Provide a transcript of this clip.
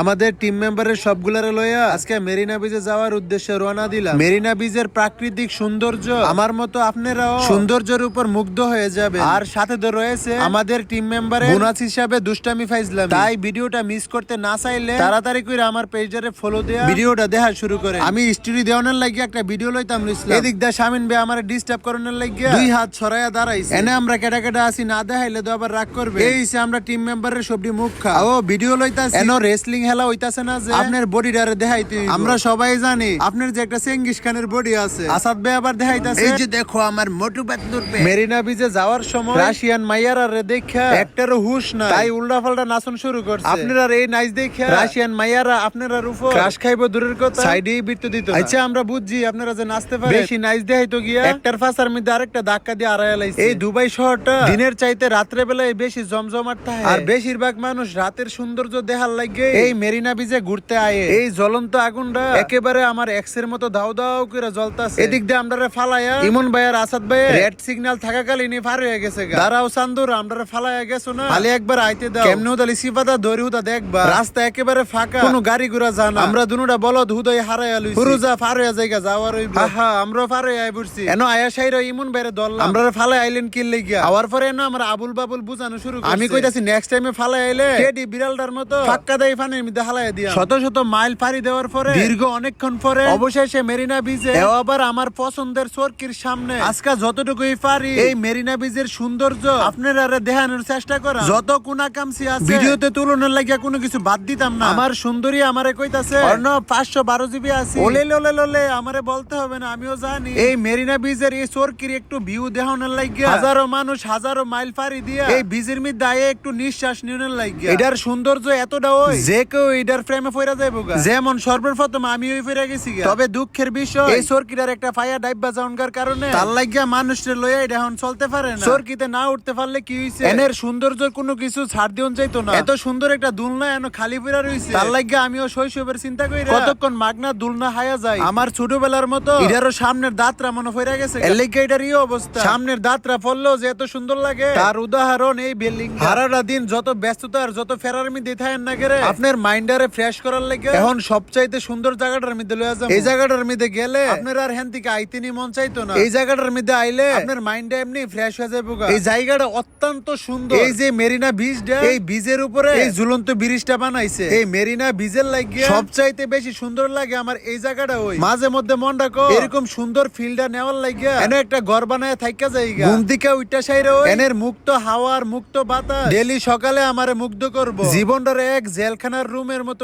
আমাদের টিম মেম্বারের সবগুলারে লইয়া আজকে মেরিনা বিচে যাওয়ার উদ্দেশ্যে রওনা দিলাম। মেরিনা বিচের প্রাকৃতিক সৌন্দর্য আমার মতো আপনারাও সৌন্দর্যের উপর মুগ্ধ হয়ে যাবে। আর সাথে তো রয়েছে আমাদের টিম মেম্বারের বোনাস হিসাবে দুষ্টামি ফাইজলাম। তাই ভিডিওটা মিস করতে না চাইলে তাড়াতাড়ি করে আমার পেজটারে ফলো দেয়া ভিডিওটা দেখা শুরু করে। আমি স্টোরি দেওয়ানোর লাগি একটা ভিডিও লইতাম নিছিলাম, এদিক দা শামিন ভাই আমার ডিস্টার্ব করানোর লাগি দুই হাত ছড়াইয়া দাঁড়াইছে। এনে আমরা কেটা কেটা আসি, না দেখাইলে তো আবার রাগ করবে। এই সে আমরা টিম মেম্বারের সবটি মুখ খা ও ভিডিও লইতাছি। এনো রেসলিং খেলা হইতাছে না যে আপনার বডিটারে দেখাইতে। আমরা সবাই জানি আপনার যে একটা চেঙ্গিস খানের বডি আছে, আসাদ ভাই আবার দেখাইতাছে এই যে দেখো আমার মোটু পাতলুর পে। মেরিনা বিচে যাওয়ার সময় রাশিয়ান মাইয়ারা রে দেখা একটারও হুশ না, তাই উল্টা পাল্টা নাচন শুরু করছে। আপনারা এই নাচ দেখা রাশিয়ান মাইয়ারা আপনারা উপর ক্রাশ খাইবো দূরের কথা, সাইডেই বৃত্ত দিত। আচ্ছা আমরা বুঝছি আপনারা যে নাচতে পারে, বেশি নাচ দেখাইতো গিয়া একটার ফাঁসার মধ্যে আরেকটা ধাক্কা দিয়ে আড়াইয়া লাইছে। এই দুবাই শহরটা দিনের চাইতে রাত্রে বেলায় বেশি জমজমাট থাকে, আর বেশিরভাগ মানুষ রাতের সৌন্দর্য দেখার লাগে এই মেরিনা বিচে ঘুরতে আয়ে। এই জ্বলন্ত আগুনটা একেবারে আমার এক্সের মতো দাও দাও করে জ্বলতাছে। এদিক দিয়ে আমরা ফালাইয়া ইমন ভাই আর আসাদ ভাই রেড সিগন্যাল থাকাকালীনই পার হয়ে গেছে। দাঁড়াও চান্দুর, আমরা ফালাইয়া গেছো না, খালি একবার আইতে দাও। কেমনে উদালি সিফাদা দৌড়ি হুদা দেখবা, রাস্তা একেবারে ফাঁকা, কোনো গাড়ি ঘোড়া জানা। আমরা দুনুটা বলদ হুদাই হারাইয়া লইছি, ফুরুজা পার হয়ে জায়গা যাওয়ার ওই আহা আমরা পার হয়ে আই পড়ছি। এনো আয়া সাইরা ইমন ভাইরে দললাম, আমরা ফালাই আইলেন কি লাগিয়া আওয়ার পরে এনো আমরা আবুল বাবুল বুঝানো শুরু করছি। আমি কইতাছি নেক্সট টাইমে ফালাই আইলে টেডি বিড়ালটার মতো ফাক্কা দেই পানির মধ্যে হালাইয়া দিয়া। শত শত মাইল পাড়ি দেওয়ার পরে দীর্ঘ অনেকক্ষণ পরে অবশেষে মেরিনা বিচে আবার আমার পছন্দের চরকির সামনে আজকে যতটুকুই পারি এই মেরিনা বিচের সৌন্দর্য আপনারা দেখানোর চেষ্টা করা। যত কোনা কামছি আছে ভিডিওতে তুলনার লাগিয়া কোনো কিছু বাদ দিতাম না। আমার সুন্দরী আমারে কইতাছে অন্য 512 জিবি আছে, ওলে লোলে লোলে আমারে বলতে হবে না, আমিও জানি। এই মেরিনা বিচের এই চরকির একটু ভিউ দেখানোর লাগিয়া হাজারো মানুষ হাজারো মাইল পাড়ি দিয়া এই বিচের মধ্যে আয়ে একটু নিঃশ্বাস নেওয়ার লাগিয়া। এটার সৌন্দর্য এতটা ওই যে কেউ এটার প্রেমে পড়া যাইব। যেমন সর্বপ্রথম আমি ওই পড়ে গেছি, তবে দুঃখের বিষয় এই চরকিটার একটা ফায়ার ডাইবা যাওয়ার কারণে তার লাগিয়া মানুষের লইয়া এটা এখন চলতে পারে না। চরকিতে না উঠতে পারলে কি হইছে, এনের সৌন্দর্যের কোনো কিছু ছাড় দিন যাইতো না। এত সুন্দর একটা দুলনা এনো খালি পড়া রইছে, তার লাগিয়া আমিও শৈশবের চিন্তা করি কতক্ষণ মাগনা দুলনা হায়া যায়। আমার ছোটবেলার মতো এটারও সামনের দাঁতরা মনে পড়ে গেছে। এর লাগিয়া এটার এই অবস্থা, সামনের দাঁতরা পড়লেও যে এত সুন্দর লাগে তার উদাহরণ এই বিল্ডিং। সারাটা দিন যত ব্যস্ততার যত ফেরার মধ্যে থাকেন না গেলে আপনার মাইন্ডারে ফ্রেশ করার লাগে এখন সবচাইতে সুন্দর জায়গাটার মধ্যে লইয়া যাবো। এই জায়গাটার মধ্যে গেলে আপনার আর হ্যান থেকে আইতেনি মন চাইতো না। এই জায়গাটার মধ্যে আইলে আপনার মাইন্ডটা এমনি ফ্রেশ হয়ে যাবে। এই জায়গাটা অত্যন্ত সুন্দর। এই যে মেরিনা বিচটা, এই বিচের উপরে এই ঝুলন্ত ব্রিজটা বানাইছে, এই মেরিনা বিচের লাগিয়া সবচাইতে বেশি সুন্দর লাগে আমার এই জায়গাটা। ওই মাঝে মধ্যে মন রাখো এরকম সুন্দর ফিল্ডটা নেওয়ার লাগিয়া এনে একটা ঘর বানায় থাইকা জায়গা ঘুম থেকে উইটা সাইরে এনের মুক্ত হাওয়ার মুক্ত বাতাস ডেলি সকালে আমারে মুগ্ধ করবো। জীবনটার এক জেলখানার রুমের মতো